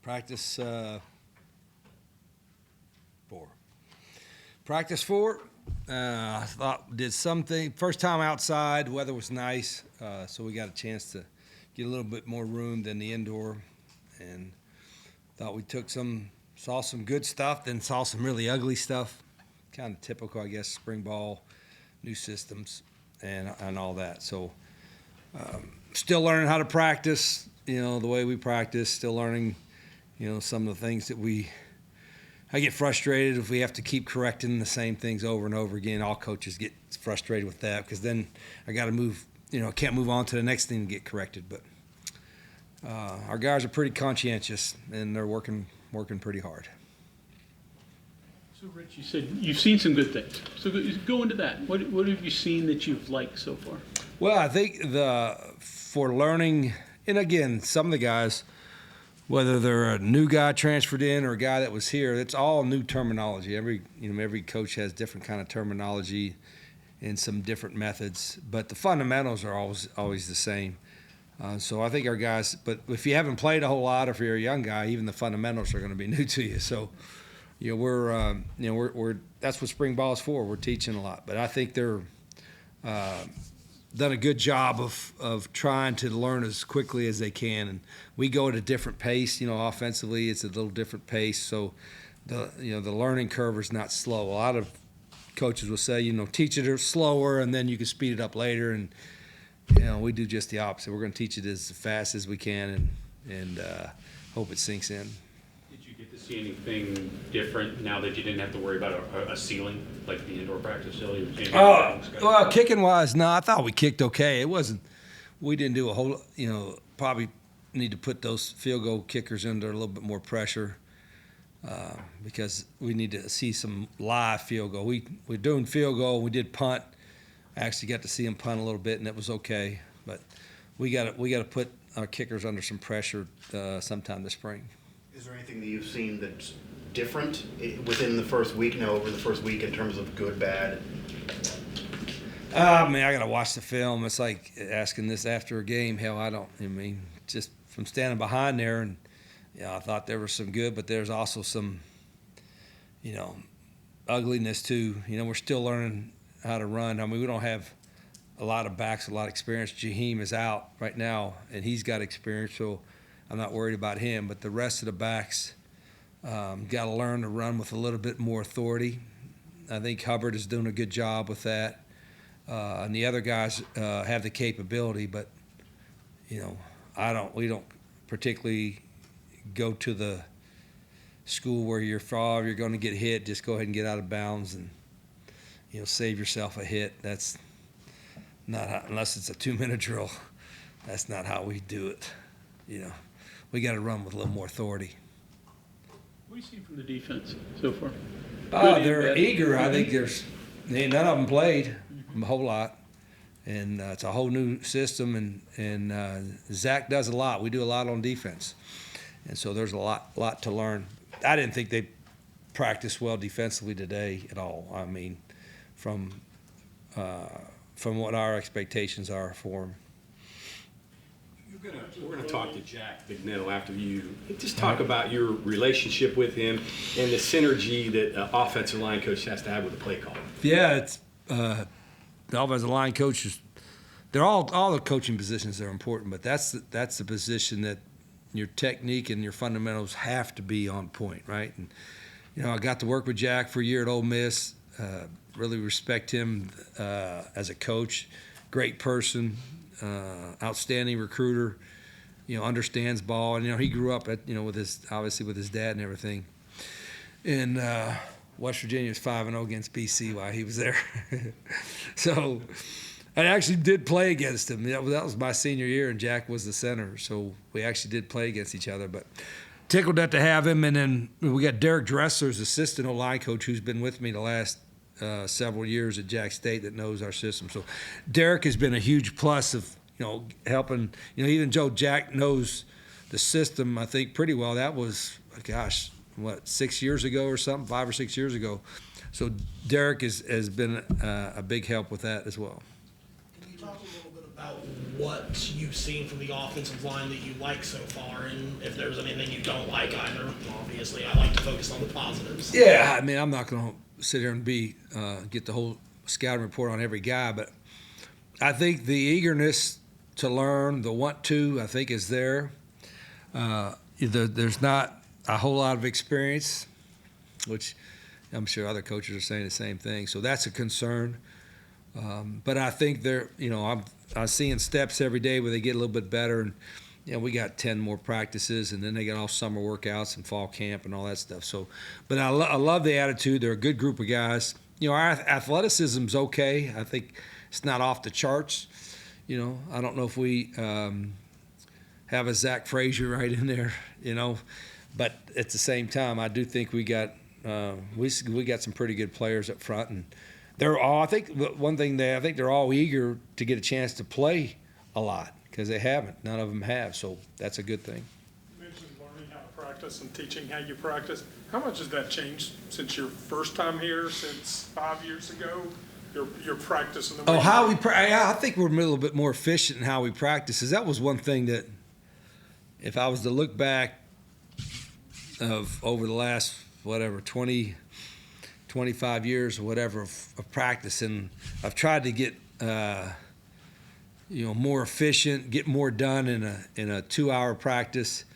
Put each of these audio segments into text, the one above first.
Practice 4. Practice 4. I thought did something. First time outside, weather was nice, so we got a chance to get a little bit more room than the indoor, and thought we saw some good stuff, then saw some really ugly stuff. Kind of typical, I guess, spring ball, new systems, and all that. So still learning how to practice, the way we practice, still learning, some of the things that I get frustrated if we have to keep correcting the same things over and over again. All coaches get frustrated with that because then I got to move, can't move on to the next thing and get corrected. But our guys are pretty conscientious and they're working pretty hard. So, Rich, you said you've seen some good things. So go into that. What have you seen that you've liked so far? Well, I think for learning, and again, some of the guys, whether they're a new guy transferred in or a guy that was here, it's all new terminology. Every coach has different kind of terminology and some different methods, but the fundamentals are always the same. So I think our guys, but if you haven't played a whole lot, or if you're a young guy, even the fundamentals are going to be new to you. So, we're that's what spring ball is for. We're teaching a lot, but I think they're done a good job of trying to learn as quickly as they can, and we go at a different pace. Offensively, it's a little different pace, so the learning curve is not slow. A lot of coaches will say, teach it slower, and then you can speed it up later, and we do just the opposite. We're going to teach it as fast as we can, and hope it sinks in. Did you get to see anything different now that you didn't have to worry about a ceiling like the indoor practice facility? Well, kicking wise, no, I thought we kicked okay. It wasn't. We didn't do a whole. Probably need to put those field goal kickers under a little bit more pressure because we need to see some live field goal. We're doing field goal. We did punt. I actually got to see him punt a little bit, and it was okay. But we got to put our kickers under some pressure sometime this spring. Is there anything that you've seen that's different within the first week? Over the first week in terms of good, bad? I got to watch the film. It's like asking this after a game. Hell, I don't. Just from standing behind there, and I thought there was some good, but there's also some, ugliness too. We're still learning how to run. We don't have a lot of backs, a lot of experience. Jaheim is out right now, and he's got experience, so I'm not worried about him. But the rest of the backs got to learn to run with a little bit more authority. I think Hubbard is doing a good job with that, and the other guys have the capability. But we don't particularly go to the school where you're going to get hit. Just go ahead and get out of bounds and save yourself a hit. That's not how, unless it's a 2-minute drill. That's not how we do it. We got to run with a little more authority. What do you see from the defense so far? They're eager. I think none of them played a whole lot, and it's a whole new system. And Zach does a lot. We do a lot on defense, and so there's a lot to learn. I didn't think they practiced well defensively today at all. From what our expectations are for him. We're gonna talk to Jack Bignell after you. Just talk about your relationship with him and the synergy that an offensive line coach has to have with the play call. Yeah, it's the offensive line coaches. They're all the coaching positions are important, but that's the position that your technique and your fundamentals have to be on point, right? And I got to work with Jack for a year at Ole Miss. Really respect him as a coach. Great person, outstanding recruiter. Understands ball, and he grew up with his dad and everything. And West Virginia was 5-0 against BC while he was there. So I actually did play against him. That was my senior year, and Jack was the center. So we actually did play against each other, but. Tickled to have him, and then we got Derek Dressler's assistant O-line coach who's been with me the last several years at Jack State that knows our system. So Derek has been a huge plus of helping. Even Joe Jack knows the system I think pretty well. That was 6 years ago or something, 5 or 6 years ago. So Derek has been a big help with that as well. Can you talk a little bit about what you've seen from the offensive line that you like so far, and if there's anything you don't like either. Obviously, I like to focus on the positives. Yeah, I mean, I'm not going to sit here and get the whole scouting report on every guy, but I think the eagerness to learn, the want to, I think is there. There's not a whole lot of experience, which I'm sure other coaches are saying the same thing. So that's a concern. But I think I'm seeing steps every day where they get a little bit better. And, we got 10 more practices, and then they got all summer workouts and fall camp and all that stuff. So, but I love the attitude. They're a good group of guys. Our athleticism's okay. I think it's not off the charts. I don't know if we have a Zach Frazier right in there, but at the same time, I do think we got some pretty good players up front, and they're all. I think one thing I think they're all eager to get a chance to play a lot because they haven't. None of them have, so that's a good thing. You mentioned learning how to practice and teaching how you practice. How much has that changed since your first time here, since 5 years ago? Your practice and the way I think we're a little bit more efficient in how we practice. That was one thing that, if I was to look back of over the last 20, 25 years or whatever of practicing, I've tried to get more efficient, get more done in a 2-hour practice.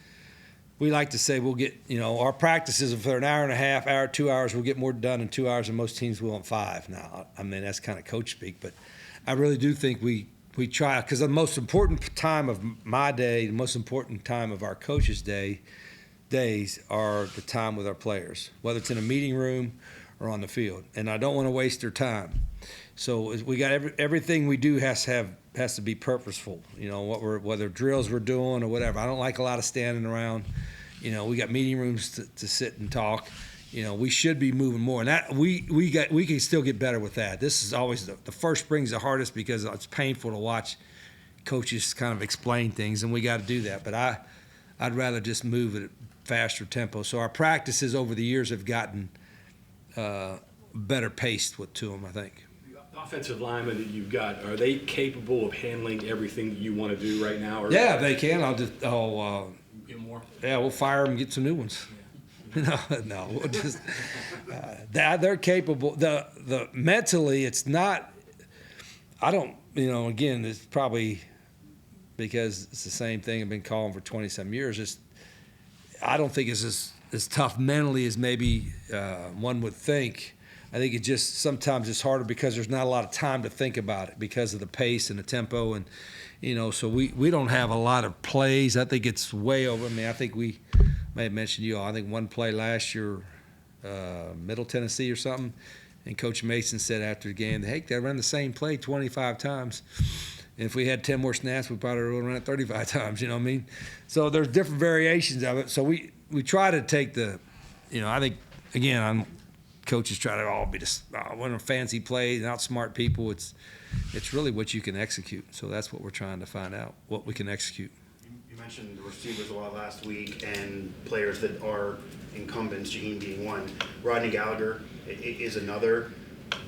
We like to say we'll get, our practices, if they're an hour and a half, 2 hours, we'll get more done in 2 hours than most teams will in 5. Now, I mean, that's kind of coach speak, but I really do think we try, because the most important time of my day, the most important time of our coaches' days are the time with our players, whether it's in a meeting room or on the field. And I don't want to waste their time. So we got everything we do has to be purposeful. Whether drills we're doing or whatever. I don't like a lot of standing around. We got meeting rooms to sit and talk. We should be moving more, and that we can still get better with that. This is always the first spring's the hardest because it's painful to watch coaches kind of explain things, and we got to do that. But I'd rather just move at a faster tempo. So our practices over the years have gotten better paced to them, I think. The offensive linemen that you've got, are they capable of handling everything that you want to do right now? Or Yeah, they can. get more? We'll fire them and get some new ones. No, we'll just they're capable. The mentally, it's not. I don't. Again, it's probably because it's the same thing I've been calling for 20-some years. I don't think it's as tough mentally as maybe one would think. I think sometimes it's harder because there's not a lot of time to think about it because of the pace and the tempo, and so we don't have a lot of plays. I think it's way over. I mean, I think we may have mentioned I think one play last year, Middle Tennessee or something, and Coach Mason said after the game, "Hey, they ran the same play 25 times. And if we had 10 more snaps, we probably would have run it 35 times." You know what I mean? So there's different variations of it. So we try to take I think again coaches try to all be just one of fancy plays and outsmart people. It's really what you can execute. So that's what we're trying to find out, what we can execute. You mentioned the receivers a lot last week and players that are incumbents, Jaheim being one. Rodney Gallagher is another.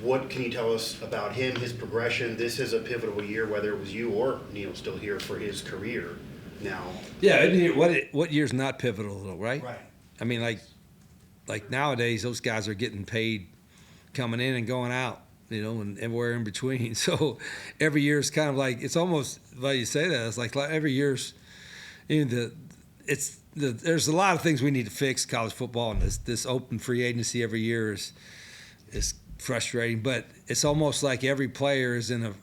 What can you tell us about him, his progression? This is a pivotal year, whether it was you or Neil still here for his career now. Yeah, what year's not pivotal though, right? Right. I mean, like nowadays, those guys are getting paid coming in and going out, and everywhere in between. So every year is kind of like, it's almost like you say that, it's like every year's, there's a lot of things we need to fix college football, and this open free agency every year is frustrating, but it's almost like every player is on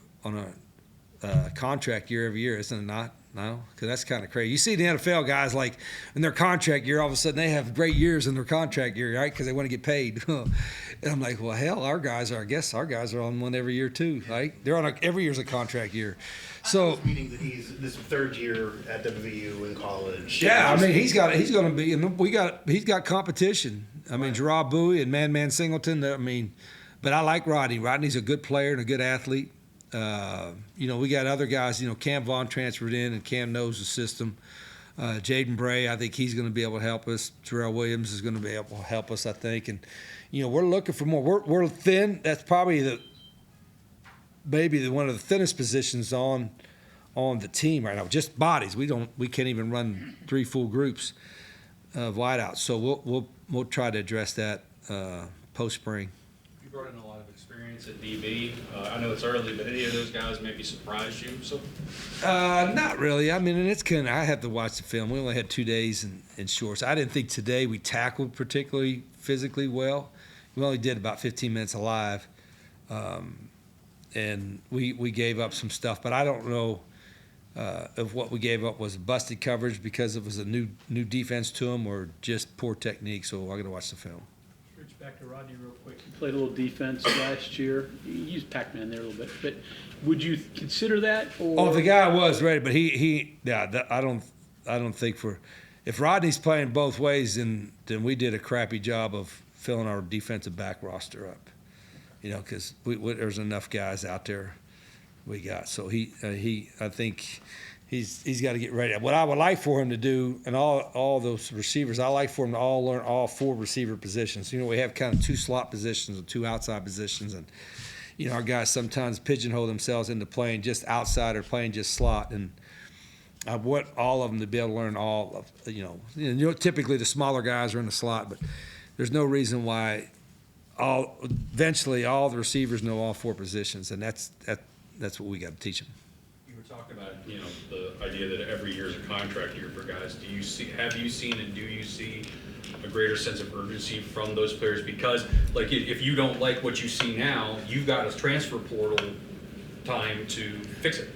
a contract year every year, isn't it not? No, because that's kind of crazy. You see the NFL guys, like in their contract year, all of a sudden they have great years in their contract year, right? Because they want to get paid. And I'm like, well, hell, I guess our guys are on one every year too, right? They're on every year's a contract year. So meaning that he's this third year at WVU in college. yeah, I mean he's going to be, and he's got competition. I mean Gerard Bowie and Man Singleton. But I like Rodney. Rodney's a good player and a good athlete. We got other guys. Cam Vaughn transferred in, and Cam knows the system. Jaden Bray, I think he's going to be able to help us. Terrell Williams is going to be able to help us, I think. And we're looking for more. We're thin. That's probably maybe one of the thinnest positions on on the team right now. Just bodies. We can't even run 3 full groups of wideouts. So we'll try to address that post spring. You brought in a lot of experience at DB. I know it's early, but any of those guys maybe surprised you? So Not really. I mean, and it's kind of, I have to watch the film. We only had 2 days in shorts. I didn't think today we tackled particularly physically well. We only did about 15 minutes alive. And we gave up some stuff, but I don't know if what we gave up was busted coverage because it was a new defense to them or just poor technique. So I got to watch the film. Rich, back to Rodney real quick. You played a little defense last year. You used Pac-Man there a little bit, but would you consider that? Or? Oh, the guy was ready, but I don't think if Rodney's playing both ways, then we did a crappy job of filling our defensive back roster up. You know, because there's enough guys out there we got. So I think he's got to get ready. What I would like for him to do, and all those receivers, I like for him to all learn all 4 receiver positions. You know, we have kind of 2 slot positions and 2 outside positions, and you know, our guys sometimes pigeonhole themselves into playing just outside or playing just slot. And I want all of them to be able to learn all of, you know, typically the smaller guys are in the slot, but there's no reason why eventually all the receivers know all 4 positions, and that's what we got to teach them. you were talking about, you know, the idea that every year is a contract year for guys. Have you seen and do you see a greater sense of urgency from those players? Because, like, if you don't like what you see now, you've got a transfer portal time to fix it.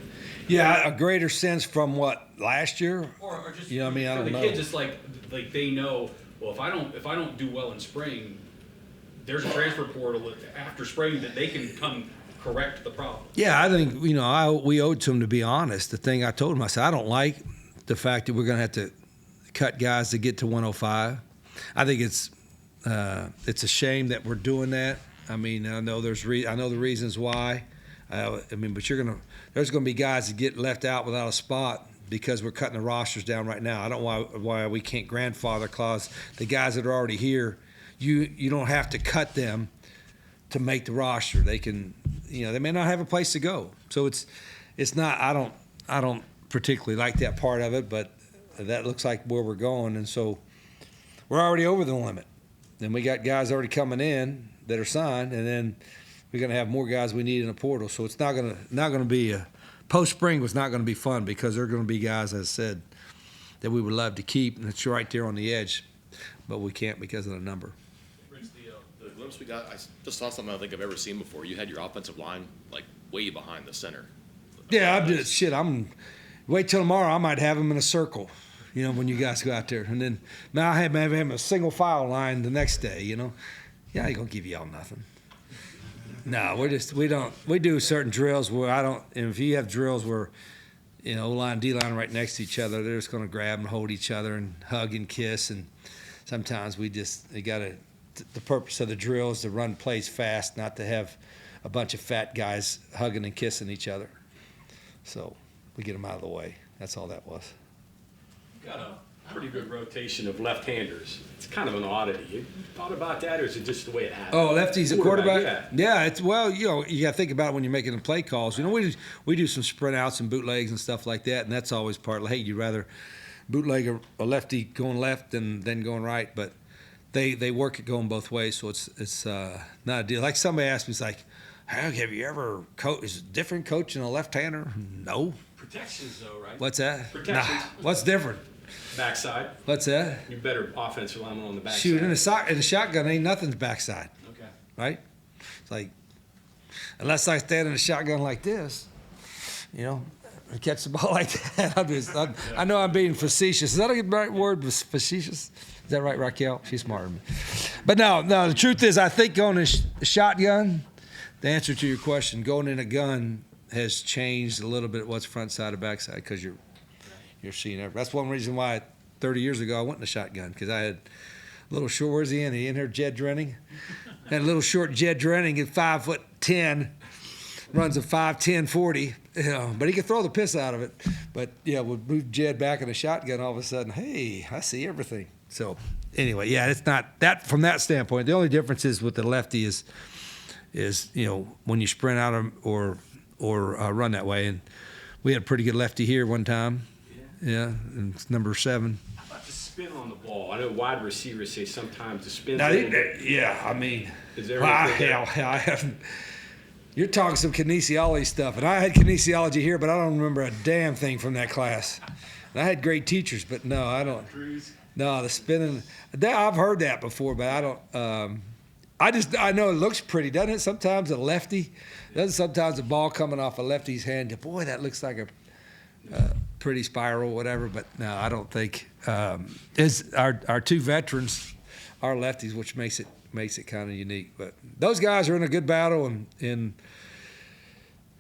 Yeah, a greater sense from what last year. Or just You know what I mean? I for don't the know. kids, it's like they know. Well, if I don't do well in spring, there's a transfer portal after spring that they can come correct the problem. Yeah, I think we owed to him to be honest. The thing I told him, I said I don't like the fact that we're going to have to cut guys to get to 105. I think it's a shame that we're doing that. I mean, I know I know the reasons why. But there's going to be guys that get left out without a spot because we're cutting the rosters down right now. I don't know why we can't grandfather clause the guys that are already here. You don't have to cut them to make the roster. They can, they may not have a place to go. So it's not. I don't particularly like that part of it, but that looks like where we're going, and so we're already over the limit. And we got guys already coming in that are signed, and then we're going to have more guys we need in the portal. So it's not going to be post spring was not going to be fun because there are going to be guys, as I said, that we would love to keep, and it's right there on the edge, but we can't because of the number. Rich, the glimpse we got, I just saw something I don't think I've ever seen before. You had your offensive line like way behind the center. Yeah, I did. Shit, wait till tomorrow. I might have them in a circle, when you guys go out there, and then now I have him a single file line the next day. Yeah, I ain't gonna give y'all nothing. No, we do certain drills where and if you have drills where, O-line and D-line right next to each other, they're just going to grab and hold each other and hug and kiss. And sometimes the purpose of the drill is to run plays fast, not to have a bunch of fat guys hugging and kissing each other. So we get them out of the way. That's all that was. Got a pretty good rotation of left-handers. It's kind of an oddity. You thought about that, or is it just the way it happens? Oh, lefty's a quarterback? Yeah. It's you got to think about it when you're making the play calls. We do some sprint outs and bootlegs and stuff like that, and that's always part of, hey, you'd rather bootleg a lefty going left than going right, but they work it going both ways, so it's not a deal. Like somebody asked me, it's like, have you ever is it different coaching a left-hander? No. Protections, though, right? What's that? Protections. Nah. What's different? Backside. What's that? You're better offensive lineman on the backside. Shoot, in a shotgun, ain't nothing's backside. Okay. Right? It's like, unless I stand in a shotgun like this, and catch the ball like that. I know I'm being facetious. Is that a right word, facetious? Is that right, Raquel? She's smarter than me. But no, the truth is, I think going in a shotgun, the answer to your question, going in a gun has changed a little bit what's front side or back side because you're seeing everything. That's one reason why 30 years ago I went in a shotgun, because I had a little short, where's he in? He in here, Jed Drenning? Had a little short Jed Drenning at 5'10", runs a 5'10", 40, but he could throw the piss out of it. But yeah, we'd move Jed back in a shotgun, all of a sudden, hey, I see everything. So anyway, yeah, it's not that from that standpoint. The only difference is with the lefty is when you sprint out or run that way. And We had a pretty good lefty here one time. Yeah, and it's number 7. How about the spin on the ball? I know wide receivers say sometimes the spin. Yeah, I mean, Is there well, anything there? I haven't. You're talking some kinesiology stuff, and I had kinesiology here, but I don't remember a damn thing from that class. And I had great teachers, but no, I don't. No, the spinning. I've heard that before, but I don't. I know it looks pretty, doesn't it? Sometimes a lefty, doesn't sometimes a ball coming off a lefty's hand. Boy, that looks like a pretty spiral, whatever. But no, I don't think. It's our 2 veterans, are lefties, which makes it kind of unique. But those guys are in a good battle, and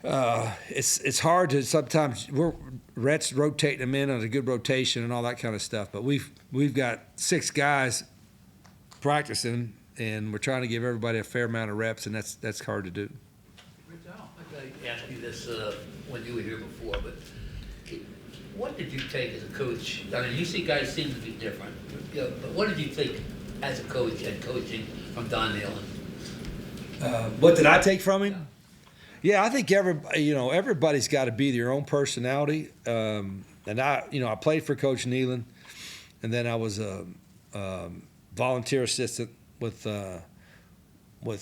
it's hard to sometimes. Rhett's rotating them in on a good rotation and all that kind of stuff. But we've got 6 guys practicing, and we're trying to give everybody a fair amount of reps, and that's hard to do. Rich, I don't think I asked you this when you were here before, but what did you take as a coach? I mean, you see guys seem to be different, but what did you take as a coach and coaching from Don Nehlen? What did I take from him? Yeah, I think everybody's got to be their own personality. And I played for Coach Nehlen, and then I was a volunteer assistant with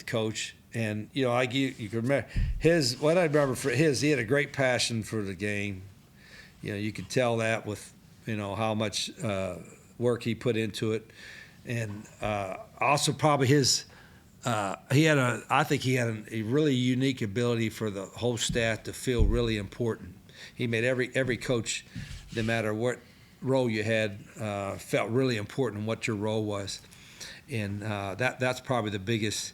Coach. And you can remember what I remember for his. He had a great passion for the game. You could tell that with how much work he put into it, and also probably his. I think he had a really unique ability for the whole staff to feel really important. He made every coach, no matter what role you had, felt really important in what your role was, and that's probably the biggest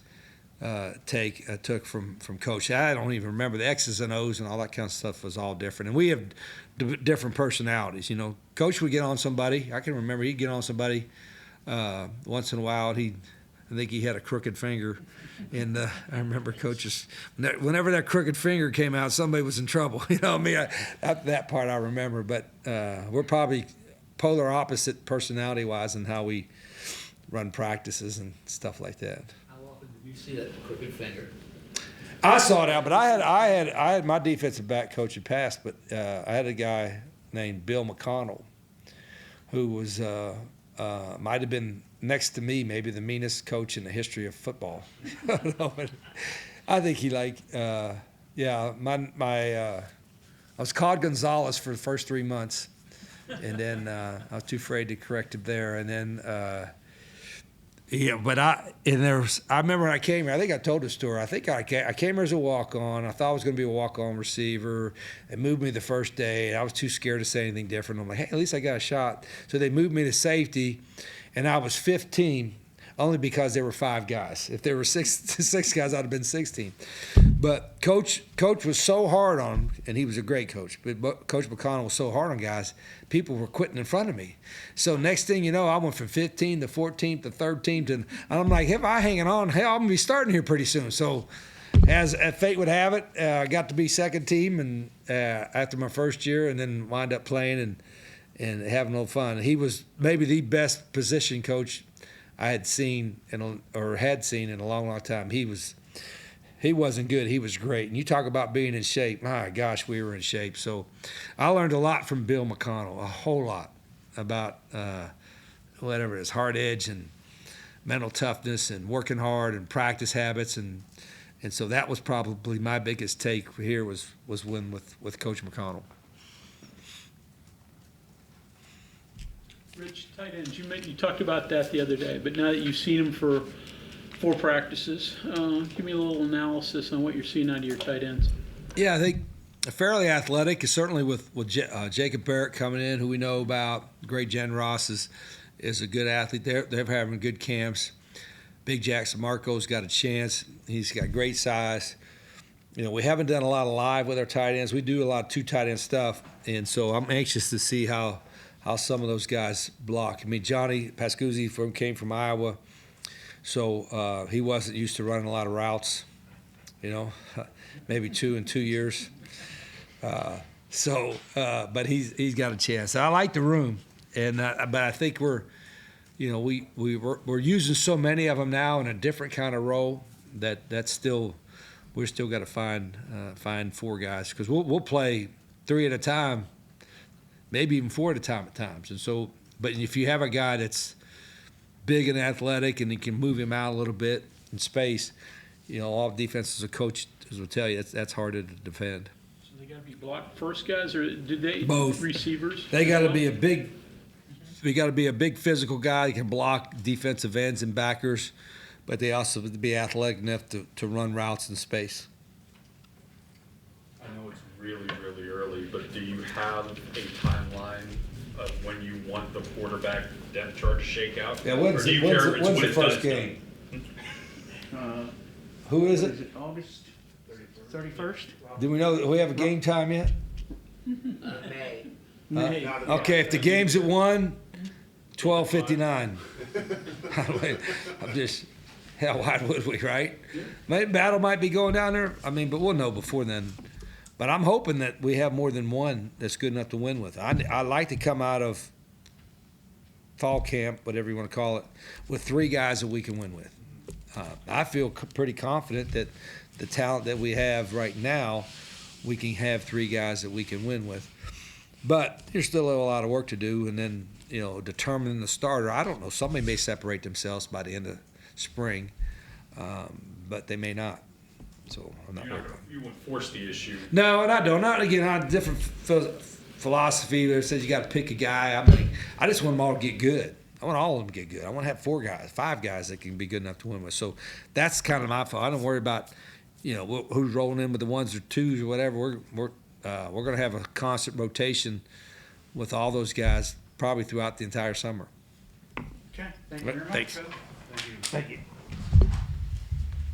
take I took from Coach. I don't even remember the X's and O's and all that kind of stuff was all different, and we have different personalities. Coach would get on somebody. I can remember he'd get on somebody once in a while. I think he had a crooked finger, and I remember coaches. Whenever that crooked finger came out, somebody was in trouble. That part I remember. But we're probably polar opposite personality-wise in how we run practices and stuff like that. How often did you see that crooked finger? I saw it out, but I had my defensive back coach had passed, but I had a guy named Bill McConnell, who was might have been next to me, maybe the meanest coach in the history of football. I don't know, but I think he I was called Gonzalez for the first 3 months, and then I was too afraid to correct him there, and then I remember when I came here. I think I told the story. I think I came here as a walk-on. I thought I was going to be a walk-on receiver. They moved me the first day, and I was too scared to say anything different. I'm like, hey, at least I got a shot. So they moved me to safety. And I was 15, only because there were 5 guys. If there were six guys, I'd have been 16. But Coach was so hard on him, and he was a great coach. But Coach McConnell was so hard on guys, people were quitting in front of me. So next thing you know, I went from 15 to 14 to 13, and I'm like, if I hanging on, hell, I'm gonna be starting here pretty soon. So as fate would have it, I got to be second team, and after my first year, and then wind up playing and having a little fun. He was maybe the best position coach I had seen in a long, long time. He wasn't good. He was great. And you talk about being in shape. My gosh, we were in shape. So I learned a lot from Bill McConnell, a whole lot about whatever it is, hard edge and mental toughness and working hard and practice habits. And so that was probably my biggest take here was when with Coach McConnell. Rich, tight ends, you talked about that the other day, but now that you've seen them for 4 practices, give me a little analysis on what you're seeing out of your tight ends. Yeah, I think fairly athletic, certainly with Jacob Barrett coming in, who we know about. Great Jen Ross is a good athlete. They're having good camps. Big Jackson Marco's got a chance. He's got great size. We haven't done a lot of live with our tight ends. We do a lot of 2 tight end stuff, and so I'm anxious to see how some of those guys block. I mean, Johnny Pascuzzi came from Iowa, so he wasn't used to running a lot of routes, maybe 2 in 2 years. But he's got a chance. I like the room, but I think we're using so many of them now in a different kind of role we're still got to find 4 guys, because we'll play 3 at a time, maybe even 4 at a time at times. And so, but if you have a guy that's big and athletic and you can move him out a little bit in space, you know, all defenses a coach will tell you that's harder to defend. So they gotta be block first guys, or did they? Both. Receivers? They got to be a big. We got to be a big physical guy. He can block defensive ends and backers, but they also have to be athletic enough to run routes in space. I know it's really, really early, but do you have a timeline of when you want the quarterback depth chart to shake out? Yeah, Or do you care if it's when it's done, it's done? Who is it? August 31st? Do we know? Do we have a game time yet? May. May. Okay, if the game's at 1, 12:59. I'm just, hell, why would we, right? Battle might be going down there. I mean, but we'll know before then. But I'm hoping that we have more than one that's good enough to win with. I like to come out of fall camp, whatever you want to call it, with 3 guys that we can win with. I feel pretty confident that the talent that we have right now, we can have 3 guys that we can win with. But there's still a lot of work to do, and then, you know, determining the starter. I don't know. Somebody may separate themselves by the end of spring, but they may not. So I'm not worried. You won't force the issue. No, and I don't. Not again. I have a different philosophy that says you got to pick a guy. I'm like, I just want them all to get good. I want all of them to get good. I want to have 4 guys, 5 guys that can be good enough to win with. So that's kind of my fault. I don't worry about, you know, who's rolling in with the 1s or 2s or whatever. We're going to have a constant rotation with all those guys probably throughout the entire summer. Okay, thank you very much. Thanks. Phil. Thank you.